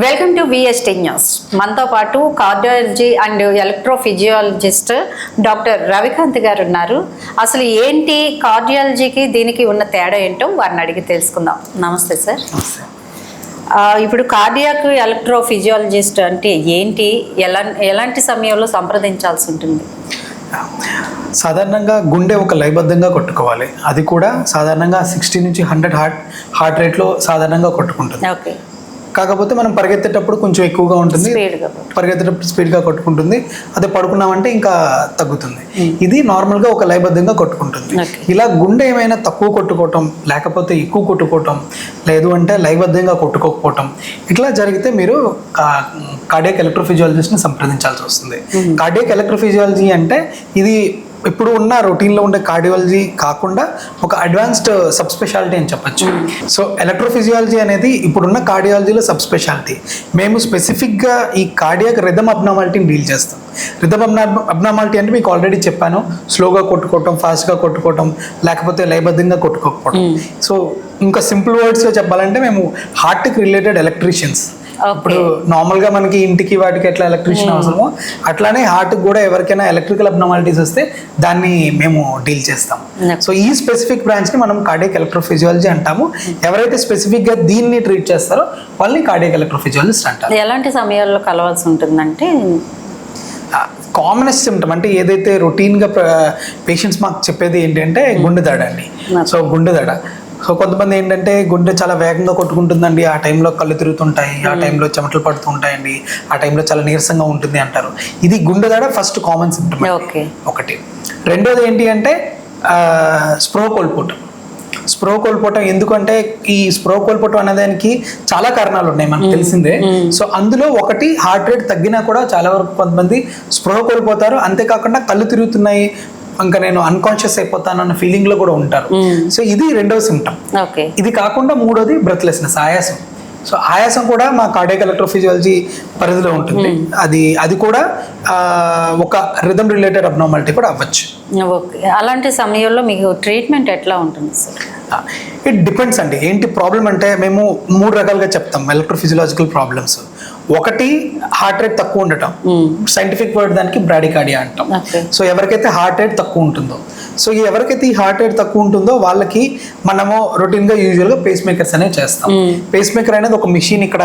Welcome to VST news. మనతో పాటు cardiology and electrophysiologist doctor Ravikanth garu ఉన్నారు. అసలు ఏంటి కార్డియాలజీకి దీనికి ఉన్న తేడా ఏంటో వారిని అడిగి తెలుసుకుందాం. నమస్తే సార్. ఇప్పుడు కార్డియాక్ ఎలక్ట్రోఫిజియాలజిస్ట్ అంటే ఏంటి, ఎలాంటి సమయంలో సంప్రదించాల్సి ఉంటుంది? సాధారణంగా గుండె ఒక లయబద్ధంగా కొట్టుకోవాలి. అది కూడా సాధారణంగా 60 నుంచి 100 హార్ట్ రేట్లో సాధారణంగా కొట్టుకుంటుంది. ఓకే. కాకపోతే మనం పరిగెత్తేటప్పుడు కొంచెం ఎక్కువగా ఉంటుంది, పరిగెత్తేటప్పుడు స్పీడ్గా కొట్టుకుంటుంది. అదే పడుకున్నామంటే ఇంకా తగ్గుతుంది. ఇది నార్మల్గా ఒక లయబద్ధంగా కొట్టుకుంటుంది. ఇలా గుండె ఏమైనా తక్కువ కొట్టుకోవటం, లేకపోతే ఎక్కువ కొట్టుకోవటం, లేదు అంటే లయబద్ధంగా కొట్టుకోకపోవటం, ఇట్లా జరిగితే మీరు కార్డియాక్ ఎలక్ట్రోఫిజియాలజిస్ట్ని సంప్రదించాల్సి వస్తుంది. కార్డియాక్ ఎలక్ట్రోఫిజియాలజీ అంటే ఇది ఇప్పుడు ఉన్న రొటీన్లో ఉండే కార్డియాలజీ కాకుండా ఒక అడ్వాన్స్డ్ సబ్ స్పెషాలిటీ అని చెప్పచ్చు. సో ఎలక్ట్రోఫిజియాలజీ అనేది ఇప్పుడున్న కార్డియాలజీలో సబ్ స్పెషాలిటీ. మేము స్పెసిఫిక్గా ఈ కార్డియాక్ రిథమ్ అబ్నార్మాలిటీని డీల్ చేస్తాం. రిథమ్ అబ్నార్మాలిటీ అంటే మీకు ఆల్రెడీ చెప్పాను, స్లోగా కొట్టుకోవటం, ఫాస్ట్గా కొట్టుకోవటం, లేకపోతే లయబద్ధంగా కొట్టుకోకపోవడం. సో ఇంకా సింపుల్ వర్డ్స్లో చెప్పాలంటే మేము హార్ట్కి రిలేటెడ్ ఎలక్ట్రీషియన్స్. ఇప్పుడు నార్మల్గా మనకి ఇంటికి వాటికి ఎట్లా ఎలక్ట్రీషియన్ అవసరమో అట్లానే హార్ట్కి కూడా ఎవరికైనా ఎలక్ట్రికల్ అబ్నార్మాలిటీస్ వస్తే దాన్ని మేము డీల్ చేస్తాం. సో ఈ స్పెసిఫిక్ బ్రాంచ్ని మనం కార్డియాక్ ఎలక్ట్రోఫిజియాలజీ అంటాము. ఎవరైతే స్పెసిఫిక్గా దీన్ని ట్రీట్ చేస్తారో వాళ్ళని కార్డియాక్ ఎలక్ట్రోఫిజియాలజిస్ట్ అంటారు. ఎలాంటి సమయాల్లో కలవాల్సి ఉంటుందంటే కామనెస్ట్ సిమ్టమ్ అంటే ఏదైతే రొటీన్గా పేషెంట్స్ మాకు చెప్పేది ఏంటంటే గుండె దడ అండి. సో గుండె దడ. సో కొంతమంది ఏంటంటే గుండె చాలా వేగంగా కొట్టుకుంటుందండి, ఆ టైంలో కళ్ళు తిరుగుతుంటాయి, ఆ టైంలో చెమటలు పడుతుంటాయండి, ఆ టైంలో చాలా నీరసంగా ఉంటుంది అంటారు. ఇది గుండె దడ ఫస్ట్ కామన్ సిమ్టమ్ ఒకటి. రెండోది ఏంటి అంటే స్ప్రో కోల్పోవటం. స్ప్రో కోల్పోవటం ఎందుకంటే ఈ స్ప్రో కోల్పోవటం అనేదానికి చాలా కారణాలు ఉన్నాయి, మనకు తెలిసిందే. సో అందులో ఒకటి హార్ట్ రేట్ తగ్గినా కూడా చాలా వరకు కొంతమంది స్ప్రో కోల్పోతారు. అంతేకాకుండా కళ్ళు తిరుగుతున్నాయి, ఇంకా నేను అన్కాన్షియస్ అయిపోతాను అన్న ఫీలింగ్ లో కూడా ఉంటారు. సో ఇది రెండవ సిమ్టమ్. ఇది కాకుండా మూడోది బ్రెత్లెస్నెస్, ఆయాసం. సో ఆయాసం కూడా మా కార్డియాక్ ఎలక్ట్రోఫిజియాలజీ పరిధిలో ఉంటుంది. అది కూడా ఒక రిథమ్ రిలేటెడ్ అబ్నార్మాలిటీ కూడా అవ్వచ్చు. అలాంటి సమయంలో మీకు ట్రీట్మెంట్ ఎట్లా ఉంటుంది సార్? ఇట్ డిపెండ్స్ అండి. ఏంటి ప్రాబ్లం అంటే మేము 3 రకాలుగా చెప్తాం ఎలక్ట్రోఫిజియలాజికల్ ప్రాబ్లమ్స్. ఒకటి హార్ట్ రేట్ తక్కువ ఉండటం, సైంటిఫిక్ వర్డ్ దానికి బ్రాడికార్డియా అంటాం. సో ఎవరికైతే హార్ట్ రేట్ తక్కువ ఉంటుందో, సో ఎవరికైతే ఈ హార్ట్ రేట్ తక్కువ ఉంటుందో వాళ్ళకి మనము రొటీన్గా యూజువల్గా పేస్ మేకర్స్ అనేవి చేస్తాం. పేస్ మేకర్ అనేది ఒక మిషన్, ఇక్కడ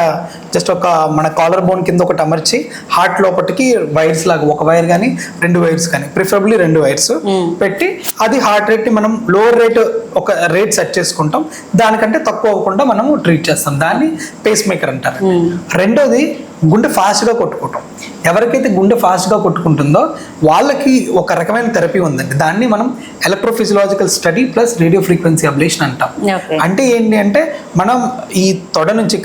జస్ట్ ఒక మన కాలర్ బోన్ కింద ఒకటి అమర్చి హార్ట్ లోపలికి వైర్స్ లాగా, ఒక వైర్ కానీ 2 వైర్స్ కానీ, ప్రిఫరబుల్లీ 2 వైర్స్ పెట్టి అది హార్ట్ రేట్ని మనం లోవర్ రేట్ ఒక రేట్ సెట్ చేసుకుంటాం. దానికంటే తక్కువ అవ్వకుండా మనము ట్రీట్ చేస్తాం. దాన్ని పేస్ మేకర్ అంటారు. రెండోది గుండె ఫాస్ట్గా కొట్టుకోవటం. ఎవరికైతే గుండె ఫాస్ట్గా కొట్టుకుంటుందో వాళ్ళకి ఒక రకమైన థెరపీ ఉందండి. దాన్ని మనం electrophysiological study plus radio frequency ablation అంటాం. అంటే ఏంటి అంటే మనం ఈ తొడ నుంచి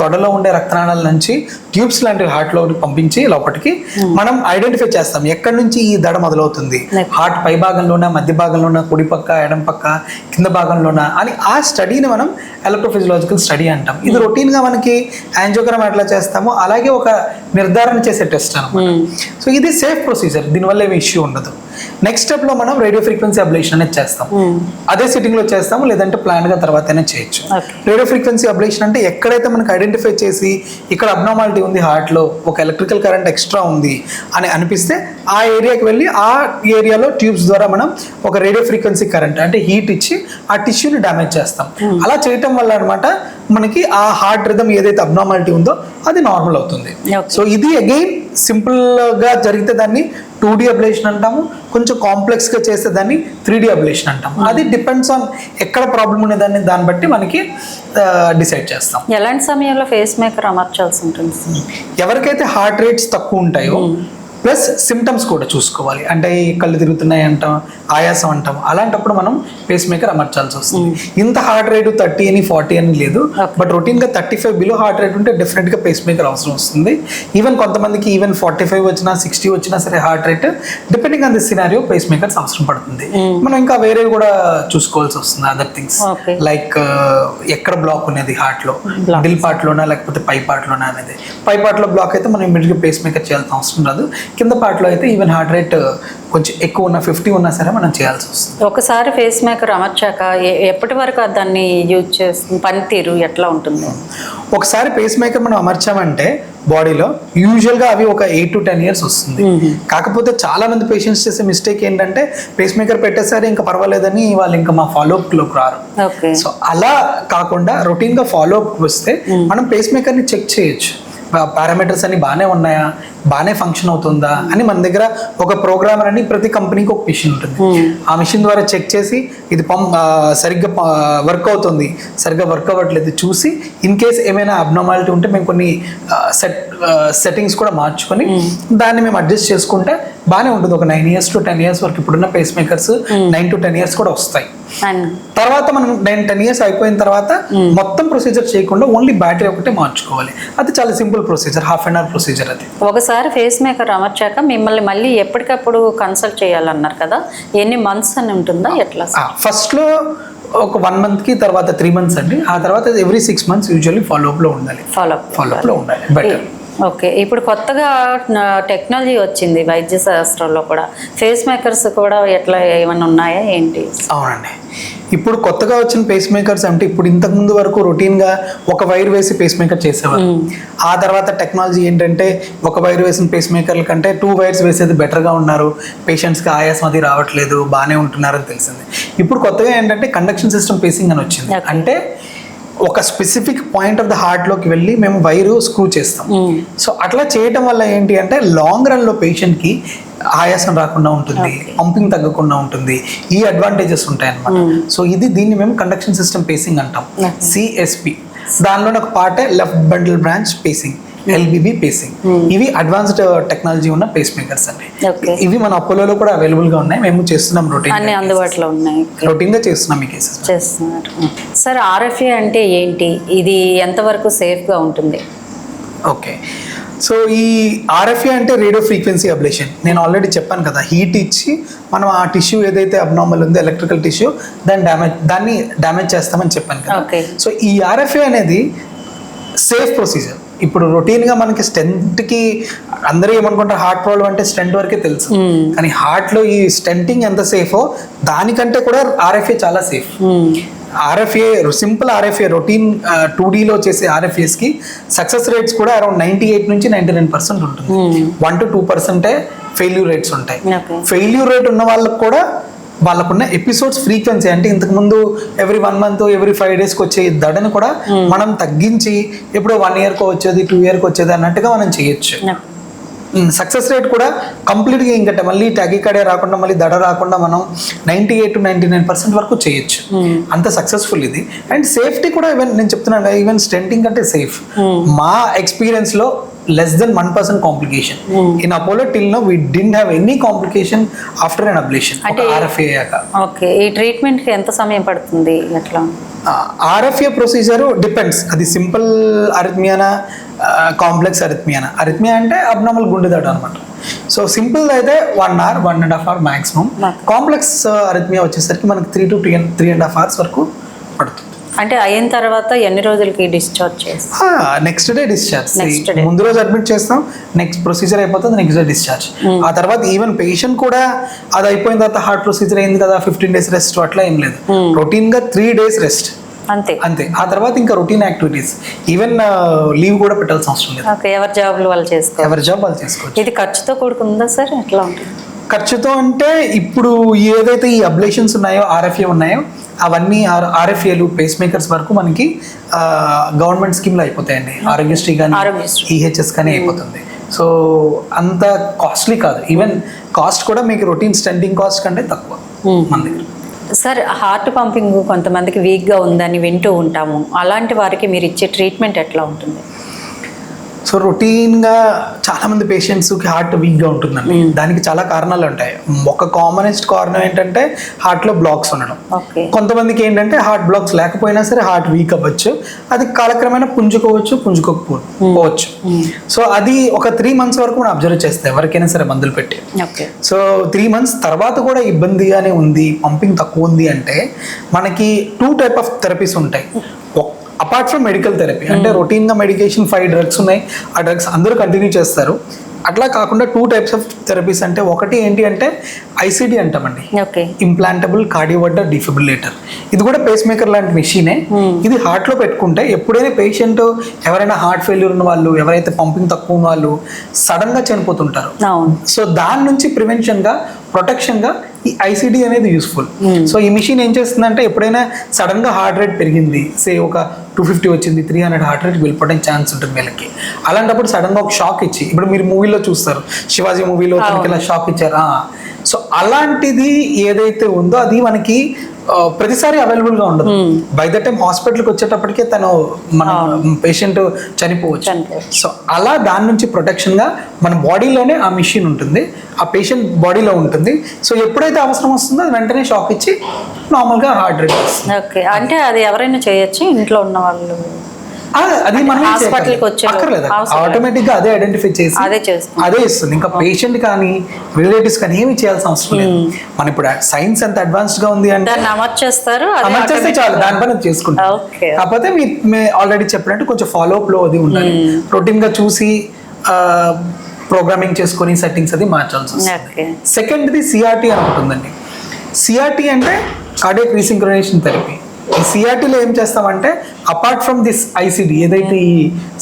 తొడలో ఉండే రక్తనాళాల నుంచి ట్యూబ్స్ లాంటివి హార్ట్లోకి పంపించి లోపలికి మనం ఐడెంటిఫై చేస్తాం ఎక్కడి నుంచి ఈ దడ మొదలవుతుంది, హార్ట్ పై భాగంలోనా, మధ్య భాగంలోనా, కుడి పక్క, ఎడం పక్క, కింద భాగంలోనా అని ఆ స్టడీని మనం ఎలక్ట్రోఫిజియలాజికల్ స్టడీ అంటాం. ఇది రొటీన్గా మనకి యాంజియోగ్రామ్ ఎట్లా చేస్తామో అలాగే ఒక నిర్ధారణ చేసే టెస్ట్ అనమాట. సో ఇది సేఫ్ ప్రొసీజర్, దీనివల్ల ఏమి ఇష్యూ ఉండదు. నెక్స్ట్ స్టెప్ లో మనం రేడియో ఫ్రీక్వెన్సీ అబ్లేషన్ అనేది చేస్తాం. అదే సిట్టింగ్ లో చేస్తాము, లేదంటే ప్లాన్ గా తర్వాతనే చేయొచ్చు. రేడియో ఫ్రీక్వెన్సీ అబ్లేషన్ అంటే ఎక్కడైతే మనకు ఐడెంటిఫై చేసి ఇక్కడ అబ్నార్మాలిటీ ఉంది, హార్ట్ లో ఒక ఎలక్ట్రికల్ కరెంట్ ఎక్స్ట్రా ఉంది అని అనిపిస్తే ఆ ఏరియాకి వెళ్ళి ఆ ఏరియాలో ట్యూబ్స్ ద్వారా మనం ఒక రేడియో ఫ్రీక్వెన్సీ కరెంట్ అంటే హీట్ ఇచ్చి ఆ టిష్యూని డ్యామేజ్ చేస్తాం. అలా చేయటం వల్ల అనమాట మనకి ఆ హార్ట్ రిథమ్ ఏదైతే అబ్నార్మాలిటీ ఉందో అది నార్మల్ అవుతుంది. సో ఇది అగైన్ సింపుల్ గా జరిగితే దాన్ని 2D అబ్లేషన్ అంటాము, కొంచెం కాంప్లెక్స్ గా చేస్తే దాన్ని 3D అబ్లేషన్ అంటాము. అది డిపెండ్స్ ఆన్ ఎక్కడ ప్రాబ్లం ఉండేదాన్ని దాన్ని బట్టి మనకి డిసైడ్ చేస్తాం. ఎలాంటి సమయంలో ఫేస్ మేకర్ అమర్చాల్సి ఉంటుంది? ఎవరికైతే హార్ట్ రేట్స్ తక్కువ ఉంటాయో ప్లస్ సిమ్టమ్స్ కూడా చూసుకోవాలి. అంటే కళ్ళు తిరుగుతున్నాయి అంటాం, ఆయాసం అంటాం, అలాంటప్పుడు మనం పేస్ మేకర్ అమర్చాల్సి వస్తుంది. ఇంత హార్ట్ రేటు 30 అని 40 అని లేదు, బట్ రొటీన్గా 35 బిలో హార్ట్ రేట్ ఉంటే డెఫినెట్గా పేస్ మేకర్ అవసరం వస్తుంది. ఈవెన్ కొంతమందికి 45 వచ్చినా 60 వచ్చినా సరే heart rate depending on the scenario pacemakers అవసరం పడుతుంది. మనం ఇంకా వేరే కూడా చూసుకోవాల్సి వస్తుంది, అదర్ థింగ్స్ లైక్ ఎక్కడ బ్లాక్ ఉన్నది హార్ట్ లో, మిడిల్ పార్ట్ లోనా లేకపోతే పై పార్ట్ లోనా అనేది. పై పార్ట్ లో బ్లాక్ అయితే మనం ఇమీడియట్గా పేస్ మేకర్ చేయాల్సిన అవసరం రాదు. కింద పార్ట్లో అయితే ఈవెన్ హార్ట్ రేట్ కొంచెం ఎక్కువ ఉన్న 50 ఉన్నా సరే మనం చేయాల్సి వస్తుంది. ఒకసారి ఫేస్ మేకర్ అమర్చాక ఎప్పటి వరకు దాన్ని యూజ్ చేస్తుంది, పనితీరు ఎట్లా ఉంటుంది? ఒకసారి పేస్ మేకర్ మనం అమర్చామంటే బాడీలో యూజువల్గా అవి ఒక 8 to 10 years వస్తుంది. కాకపోతే చాలా మంది పేషెంట్స్ చేసే మిస్టేక్ ఏంటంటే పేస్ మేకర్ పెట్టేసరి ఇంకా పర్వాలేదని వాళ్ళు ఇంకా మా ఫాలోఅప్లోకి రారు. సో అలా కాకుండా రొటీన్గా ఫాలోఅప్ వస్తే మనం పేస్ మేకర్ని చెక్ చేయొచ్చు. పారామీటర్స్ అన్ని బాగానే ఉన్నాయా, బాగానే ఫంక్షన్ అవుతుందా అని మన దగ్గర ఒక ప్రోగ్రామర్ అని ప్రతి కంపెనీకి ఒక మిషన్ ఉంటుంది. ఆ మిషన్ ద్వారా చెక్ చేసి ఇది సరిగ్గా వర్క్ అవుతుంది, సరిగ్గా వర్క్ అవ్వట్లేదు చూసి ఇన్ కేస్ ఏమైనా అబ్నార్మాలిటీ ఉంటే మేము కొన్ని సెట్టింగ్స్ కూడా మార్చుకొని దాన్ని మేము అడ్జస్ట్ చేసుకుంటే బాగానే ఉంటుంది. ఒక 9 years to 10 years వరకు ఇప్పుడున్న పేస్ మేకర్స్ 9 to 10 years కూడా వస్తాయి. తర్వాత మనం 9-10 years అయిపోయిన తర్వాత మొత్తం ప్రొసీజర్ చేయకుండా ఓన్లీ బ్యాటరీ ఒకటే మార్చుకోవాలి. అది చాలా simple procedure, half an hour procedure. అది ఒకసారి ఫేస్ మేకర్ అమర్చాక మిమ్మల్ని మళ్ళీ ఎప్పటికప్పుడు కన్సల్ట్ చేయాలన్నారు కదా, ఎన్ని మంత్స్ అని ఉంటుందా ఎట్లా? ఫస్ట్లో ఒక 1 monthకి, తర్వాత 3 months అండి. ఆ తర్వాత ఎవ్రీ 6 months యూజువల్లీ ఫాలోఅప్లో ఉండాలి. ఫాలోఅప్లో ఉండాలి బెటర్. ఓకే, ఇప్పుడు కొత్తగా టెక్నాలజీ వచ్చింది వైద్య శాస్త్రంలో కూడా, ఫేస్ మేకర్స్ కూడా ఎట్లా ఏమైనా ఉన్నాయా ఏంటి? అవునండి, ఇప్పుడు కొత్తగా వచ్చిన పేస్ మేకర్స్ అంటే ఇప్పుడు ఇంతకు ముందు వరకు రొటీన్గా ఒక వైర్ వేసి పేస్ మేకర్ చేసేవారు. ఆ తర్వాత టెక్నాలజీ ఏంటంటే ఒక వైర్ వేసిన పేస్ మేకర్ల కంటే 2 wires వేసేది బెటర్గా ఉన్నారు, పేషెంట్స్కి ఆయాసం అది రావట్లేదు, బాగానే ఉంటున్నారని తెలిసింది. ఇప్పుడు కొత్తగా ఏంటంటే కండక్షన్ సిస్టమ్ పేసింగ్ అని వచ్చింది. అంటే ఒక స్పెసిఫిక్ పాయింట్ ఆఫ్ ద హార్ట్లోకి వెళ్ళి మేము వైరు స్క్రూ చేస్తాం. సో అట్లా చేయటం వల్ల ఏంటి అంటే లాంగ్ రన్లో పేషెంట్కి ఆయాసం రాకుండా ఉంటుంది, పంపింగ్ తగ్గకుండా ఉంటుంది, ఈ అడ్వాంటేజెస్ ఉంటాయి అన్నమాట. సో దీన్ని మేము కండక్షన్ సిస్టమ్ పేసింగ్ అంటాం, సిఎస్పి. దానిలో ఒక పార్టే left bundle branch pacing, LBB pacing. ఇవి అడ్వాన్స్డ్ టెక్నాలజీ ఉన్న పేస్ మేకర్స్ అండి. ఇవి మన అపోలోలో కూడా అవైలబుల్ గా ఉన్నాయి, మేము చేస్తున్నాం. అన్ని అందుబాటులో ఉన్నాయి, రొటీన్ గా చేస్తున్నాం ఈ కేసెస్ చేస్తున్నారు. సార్, RFA అంటే ఏంటి, ఇది ఎంతవరకు సేఫ్ గా ఉంటుంది? ఓకే, సో ఈ RFA అంటే రేడియో ఫ్రీక్వెన్సీ అబ్లేషన్. నేను ఆల్రెడీ చెప్పాను కదా, హీట్ ఇచ్చి మనం ఆ టిష్యూ ఏదైతే అబ్నార్మల్ ఉందో ఎలక్ట్రికల్ టిష్యూ దాన్ని డ్యామేజ్ చేస్తామని చెప్పాను కదా. సో ఈ RFA అనేది సేఫ్ ప్రొసీజర్. ఇప్పుడు రొటీన్గా మనకి స్టెంట్కి అందరూ ఏమనుకుంటారు, హార్ట్ ప్రాబ్లం అంటే స్టెంట్ వరకే తెలుసు, కానీ హార్ట్లో ఈ స్టెంటింగ్ ఎంత సేఫో దానికంటే కూడా RFA చాలా safe. RFA simple RFA routine 2Dలో చేసే RFAస్కి సక్సెస్ రేట్స్ కూడా అరౌండ్ 98 నుంచి 99% ఉంటుంది. 1 to 2% ఫెయిల్యూర్ రేట్స్ ఉంటాయి. ఫెయిల్యూర్ రేట్ ఉన్న వాళ్ళకి కూడా వాళ్ళకున్న ఎపిసోడ్స్ ఫ్రీక్వెన్సీ అంటే ఇంతకుముందు ఎవ్రీ 1 month, ఎవ్రీ 5 daysకి వచ్చే దడను కూడా మనం తగ్గించి ఎప్పుడో 1 yearకో వచ్చేది, 2 yearకి వచ్చేది అన్నట్టుగా మనం చేయొచ్చు. సక్సెస్ రేట్ కూడా కంప్లీట్గా ఇంకట మళ్ళీ టాకికార్డియా రాకుండా, మళ్ళీ దడ రాకుండా మనం 98 to 99% వరకు చేయొచ్చు. అంత సక్సెస్ఫుల్ ఇది. అండ్ సేఫ్టీ కూడా నేను చెప్తున్నాను, ఈవెన్ స్టెంటింగ్ అంటే సేఫ్. మా ఎక్స్పీరియన్స్లో less than 1% complication. In Apollo till now we didn't have any complication after an ablation. అంటే RFA అయ్యాక. ఓకే, ఈ ట్రీట్మెంట్ కి ఎంత సమయం పడుతుంది ఎట్లా? RFA ప్రొసీజర్ డిపెండ్స్, అది సింపుల్ అరిథ్మియానా, కాంప్లెక్స్ అరిథ్మియానా. అరిథ్మియా అంటే అబ్నార్మల్ గుండె దడ అనమాట. సో సింపుల్ అయితే 1 hour, 1.5 hour maximum. Complex arrhythmia వచ్చేసరికి మనకి 3 to 3.5 hours వరకు పడుతుంది. అంటే అయిన తర్వాత ఎన్ని రోజులకి డిశ్చార్జ్ చేస్తాం? Next day discharge. ముందు రోజు అడ్మిట్ చేస్తాం, నెక్స్ట్ ప్రొసీజర్ అయిపోతుంది, నెక్స్ట్ డే డిశ్చార్జ్. ఆ తర్వాత ఈవెన్ పేషెంట్ కూడా అది అయిపోయిన తర్వాత హార్ట్ ప్రొసీజర్ అయింది కదా 15 days రెస్ట్ అట్లా ఏం లేదు, రొటీన్ గా 3 days రెస్ట్ అంతే. ఆ తర్వాత ఇంకా రొటీన్ యాక్టివిటీస్, ఈవెన్ లీవ్ కూడా పెట్టాల్సిన అవసరం లేదు. ఎవరి జాబ్లు వాళ్ళు చేసుకోవచ్చు, ఎవరి జాబ్ వాళ్ళు చేసుకోవచ్చు. ఇది ఖర్చుతో కూడుకుందా సార్, ఎట్లా ఉంటుంది? ఖర్చుతో అంటే ఇప్పుడు ఏదైతే ఈ అబ్లేషన్స్ ఉన్నాయో, RFA ఉన్నాయో, అవన్నీ RFAలు పేస్ మేకర్స్ వరకు మనకి గవర్నమెంట్ స్కీమ్లో అయిపోతాయండి. ఆరోగ్యశ్రీ కానీ EHS కానీ అయిపోతుంది. సో అంత కాస్ట్లీ కాదు. ఈవెన్ కాస్ట్ కూడా మీకు రొటీన్ స్టెంటింగ్ కాస్ట్ కంటే తక్కువ మన దగ్గర. సార్, హార్ట్ పంపింగ్ కొంతమందికి వీక్గా ఉందని వింటూ ఉంటాము, అలాంటి వారికి మీరు ఇచ్చే ట్రీట్మెంట్ ఎట్లా ఉంటుంది? సో రొటీన్గా చాలామంది పేషెంట్స్కి హార్ట్ వీక్గా ఉంటుందండి. దానికి చాలా కారణాలు ఉంటాయి. ఒక కామనెస్ట్ కారణం ఏంటంటే హార్ట్లో బ్లాక్స్ ఉండడం. కొంతమందికి ఏంటంటే హార్ట్ బ్లాక్స్ లేకపోయినా సరే హార్ట్ వీక్ అవ్వచ్చు, అది కాలక్రమేణా పుంజుకోకపోవచ్చు. సో అది ఒక 3 months వరకు మనం అబ్జర్వ్ చేస్తాం ఎవరికైనా సరే మందులు పెట్టి. సో 3 months తర్వాత కూడా ఇబ్బందిగానే ఉంది, పంపింగ్ తక్కువ ఉంది అంటే మనకి 2 types ఆఫ్ థెరపీస్ ఉంటాయి. అపార్ట్ ఫ్రమ్ మెడికల్ థెరపీ అంటే రొటీన్గా మెడికేషన్ 5 drugs ఉన్నాయి, ఆ డ్రగ్స్ అందరూ కంటిన్యూ చేస్తారు. అట్లా కాకుండా 2 టైప్స్ ఆఫ్ థెరపీస్ అంటే ఒకటి ఏంటి అంటే ఐసిడి అంటామండి, ఓకే. Implantable cardioverter defibrillator. ఇది కూడా పేస్ మేకర్ లాంటి మెషినే. ఇది హార్ట్ లో పెట్టుకుంటే ఎప్పుడైనా పేషెంట్ ఎవరైనా హార్ట్ ఫెయిల్యూర్ ఉన్న వాళ్ళు, ఎవరైతే పంపింగ్ తక్కువ ఉన్న వాళ్ళు సడన్ గా చనిపోతుంటారు. సో దాని నుంచి ప్రివెన్షన్ గా, ప్రొటెక్షన్ గా ఈ ఐసిడి అనేది యూస్ఫుల్. సో ఈ మిషన్ ఏం చేస్తుందంటే ఎప్పుడైనా సడన్ గా హార్ట్ రేట్ పెరిగింది, సే ఒక 250 వచ్చింది, 300 హార్ట్ రేట్ వెళ్ళిపోవడానికి ఛాన్స్ ఉంటుంది వీళ్ళకి. అలాంటప్పుడు సడన్ గా ఒక షాక్ ఇచ్చి, ఇప్పుడు మీరు మూవీలో చూస్తారు, శివాజీ మూవీలో తనకి ఇలా షాక్ ఇచ్చారు. సో అలాంటిది ఏదైతే ఉందో అది మనకి ప్రతిసారి అవైలబుల్ గా ఉండదు. బై ద టైం హాస్పిటల్కి వచ్చేటప్పటికే మన పేషెంట్ చనిపోవచ్చు. సో అలా దాని నుంచి ప్రొటెక్షన్ గా మన బాడీలోనే ఆ మిషన్ ఉంటుంది, ఆ పేషెంట్ బాడీలో ఉంటుంది. సో ఎప్పుడైతే అవసరం వస్తుందో అది వెంటనే షాక్ ఇచ్చి నార్మల్ గా హార్ట్ రేట్ వస్తుంది. ఓకే. అంటే అది ఎవరైనా చేయొచ్చు, ఇంట్లో ఉన్న వాళ్ళు? అది మనం హాస్పిటల్కి వచ్చే అక్కర్లేదు, ఆటోమేటిక్ గా అదే ఐడెంటిఫై చేసి అదే ఇస్తుంది. ఇంకా పేషెంట్ కానీ రిలేటివ్స్ కానీ ఏమి చేయాల్సిన అవసరం లేదు. మన ఇప్పుడు సైన్స్ ఎంత అడ్వాన్స్డ్ గా ఉంది అంటే అమర్చేస్తారు, అమర్చేస్తే చాలు, దాని పని చేసుకుంటాం. కాకపోతే మీరు ఆల్రెడీ చెప్పినట్టు కొంచెం ఫాలో అప్ లో అది ఉండాలి. రొటీన్ గా చూసి ప్రోగ్రామింగ్ చేసుకొని సెట్టింగ్స్ అది మార్చాల్సి వస్తుంది. సెకండ్ది సిఆర్టీ అని ఉంటుందండి. సిఆర్టీ అంటే కార్డియాక్ రీసింక్రనైజేషన్ థెరపీ. ఈ సిఆర్టీలో ఏం చేస్తామంటే అపార్ట్ ఫ్రమ్ దిస్ ఐసిడి ఏదైతే ఈ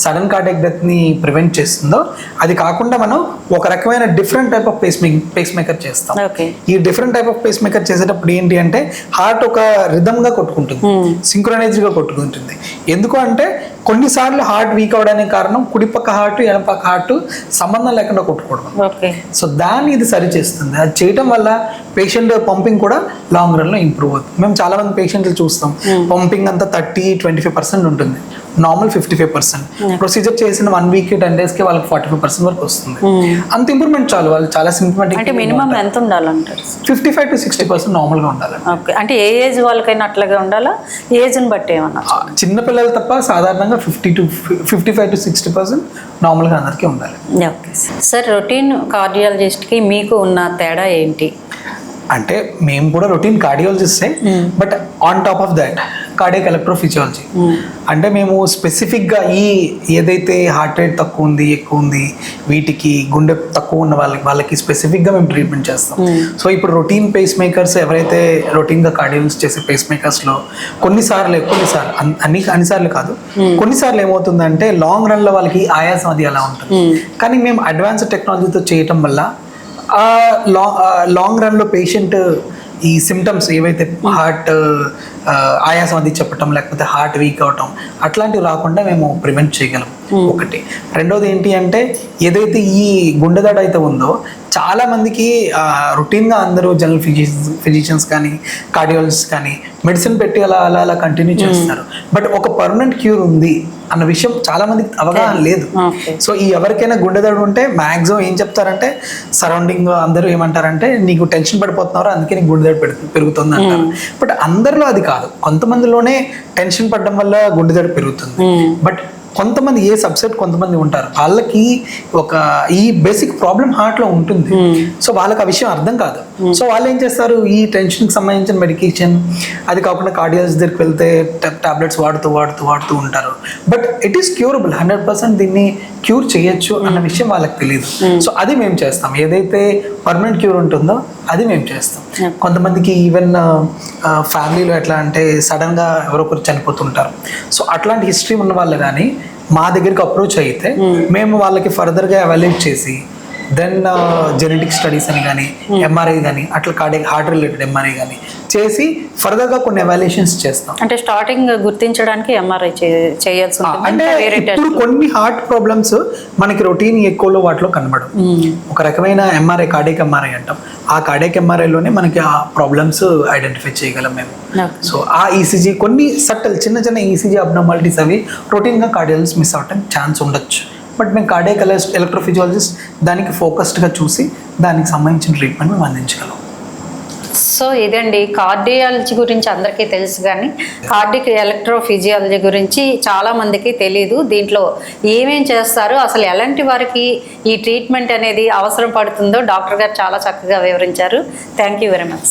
సడన్ కార్డియాక్ డెత్ ని ప్రివెంట్ చేస్తుందో అది కాకుండా మనం ఒక రకమైన different type of pacemaker చేస్తాం. ఈ different type of pacemaker చేసేటప్పుడు ఏంటి అంటే హార్ట్ ఒక రిథమ్ గా కొట్టుకుంటుంది, సింక్రనైజ్డ్ గా కొట్టుకుంటుంది. ఎందుకు అంటే కొన్నిసార్లు హార్ట్ వీక్ అవడానికి కారణం కుడిపక్క హార్ట్ ఎడపక్క హార్ట్ సంబంధం లేకుండా కొట్టుకోవడం. సో దాన్ని ఇది సరి చేస్తుంది. అది చేయడం వల్ల పేషెంట్ పంపింగ్ కూడా లాంగ్ రన్ లో ఇంప్రూవ్ అవుతుంది. మేము చాలా మంది పేషెంట్లు చూస్తాం, పంపింగ్ అంతా 30-25% ఉంటుంది, నార్మల్ 55%. ప్రొసీజర్ చేసిన 1 వీక్ 10 days కి వాళ్ళకి 45% వరకు వస్తుంది. అంత ఇంప్రూవ్మెంట్ చాలు, వాళ్ళు చాలా సింప్టమాటిక్. అంటే మినిమం ఎంత ఉండాలంటారు? 55-60% నార్మల్ గా ఉండాలి. అంటే ఏ ఏజ్ వాళ్ళకైనా అట్లాగే ఉండాలా? ఏజ్ ని బట్టి ఏమన్నా? చిన్న పిల్లలు తప్ప సాధారణంగా 55-60% నార్మల్ గా అందరికీ ఉండాలి. Okay sir. రొటీన్ కార్డియాలజిస్ట్ కి మీకు ఉన్న తేడా ఏంటి? అంటే మేము కూడా రొటీన్ కార్డియాలజిస్టే, but on top of that cardiac electrophysiology. అంటే మేము స్పెసిఫిక్గా ఈ ఏదైతే హార్ట్ రేట్ తక్కువ ఉంది, ఎక్కువ ఉంది, వీటికి గుండె తక్కువ ఉన్న వాళ్ళకి స్పెసిఫిక్గా మేము ట్రీట్మెంట్ చేస్తాం. సో ఇప్పుడు రొటీన్ పేస్ మేకర్స్ ఎవరైతే రొటీన్గా కార్డియాలజిస్ట్ చేసే పేస్ మేకర్స్లో కొన్నిసార్లు అన్నిసార్లు కాదు, కొన్నిసార్లు ఏమవుతుందంటే లాంగ్ రన్లో వాళ్ళకి ఆయాసం అది అలా ఉంటుంది. కానీ మేము అడ్వాన్స్డ్ టెక్నాలజీతో చేయటం వల్ల లాంగ్ రన్లో పేషెంట్ ఈ సిమ్టమ్స్ ఏవైతే హార్ట్ ఆయాసం అది చెప్పటం, లేకపోతే హార్ట్ వీక్ అవటం అట్లాంటివి రాకుండా మేము ప్రివెంట్ చేయగలం. ఒకటి. రెండోది ఏంటి అంటే ఏదైతే ఈ గుండెదడ అయితే ఉందో చాలా మందికి రొటీన్గా అందరూ జనరల్ ఫిజిషియన్స్ కానీ కార్డియాలజిస్ట్ కానీ మెడిసిన్ పెట్టి అలా అలా అలా కంటిన్యూ చేస్తున్నారు. బట్ ఒక పర్మనెంట్ క్యూర్ ఉంది అన్న విషయం చాలా మందికి అవగాహన లేదు. సో ఈ ఎవరికైనా గుండెదడ ఉంటే మ్యాక్సిమం ఏం చెప్తారంటే సరౌండింగ్ అందరూ ఏమంటారంటే నీకు టెన్షన్ పడిపోతున్నారు అందుకే నీకు గుండెదడ పెరుగుతుంది అంటారు. బట్ అందరిలో అది కాదు, కొంతమందిలోనే టెన్షన్ పడడం వల్ల గుండెదడ పెరుగుతుంది. బట్ కొంతమంది ఏ సబ్సెట్ కొంతమంది ఉంటారు వాళ్ళకి ఒక ఈ బేసిక్ ప్రాబ్లం హార్ట్ లో ఉంటుంది. సో వాళ్ళకి ఆ విషయం అర్థం కాదు. సో వాళ్ళు ఏం చేస్తారు, ఈ టెన్షన్ కి సంబంధించిన మెడికేషన్ అది కాకుండా కార్డియాలజిస్ట్ దగ్గరికి వెళ్తే టాబ్లెట్స్ వాడుతూ ఉంటారు. బట్ ఇట్ ఈస్ క్యూరబుల్, 100% దీన్ని క్యూర్ చేయొచ్చు అన్న విషయం వాళ్ళకి తెలియదు. సో అది మేము చేస్తాం, ఏదైతే పర్మనెంట్ క్యూర్ ఉంటుందో అది మేము చేస్తాం. కొంతమందికి ఈవెన్ ఫ్యామిలీలో ఎట్లా అంటే సడన్ గా ఎవరొకరు చనిపోతుంటారు. సో అట్లాంటి హిస్టరీ ఉన్న వాళ్ళు కానీ మా దగ్గరికి అప్రోచ్ అయితే మేము వాళ్ళకి ఫర్దర్గా ఎవాల్యుయేట్ చేసి దెన్ జెనెటిక్ స్టడీస్ అని కానీ ఎంఆర్ఐ కానీ అట్లా కార్డియాక్ హార్ట్ రిలేటెడ్ ఎంఆర్ఐ కానీ చేసి ఫర్దర్గా కొన్ని ఎవాల్యుయేషన్స్ చేస్తాం. అంటే స్టార్టింగ్ గుర్తించడానికి ఎంఆర్ఐ చేయాల్సి ఉంటుంది. అంటే ఇప్పుడు కొన్ని హార్ట్ ప్రాబ్లమ్స్ మనకి రొటీన్ ఎక్కువలో వాటిలో కనబడవు. ఒక రకమైన ఎంఆర్ఐ కార్డియాక్ ఎంఆర్ఐ అంటాం. ఆ కార్డియాక్ ఎంఆర్ఐలోనే మనకి ఆ ప్రాబ్లమ్స్ ఐడెంటిఫై చేయగలం మేము. సో ఆ ఈసీజీ కొన్ని సట్టల్ చిన్న ఈసీజీ అబ్నార్మాలిటీస్ అవి రొటీన్గా కార్డియాలజిస్ట్ మిస్ అవటం ఛాన్స్ ఉండొచ్చు. బట్ మేము కార్డియాక్ ఎలక్ట్రోఫిజియాలజిస్ట్ దానికి ఫోకస్డ్గా చూసి దానికి సంబంధించిన ట్రీట్మెంట్ మేము అందించగలం. సో ఇదండి కార్డియాలజీ గురించి అందరికీ తెలుసు, కానీ కార్డియాక్ ఎలక్ట్రోఫిజియాలజీ గురించి చాలా మందికి తెలీదు. దీంట్లో ఏమేం చేస్తారు, అసలు ఎలాంటి వారికి ఈ ట్రీట్మెంట్ అనేది అవసరం పడుతుందో డాక్టర్ గారు చాలా చక్కగా వివరించారు. Thank you very much.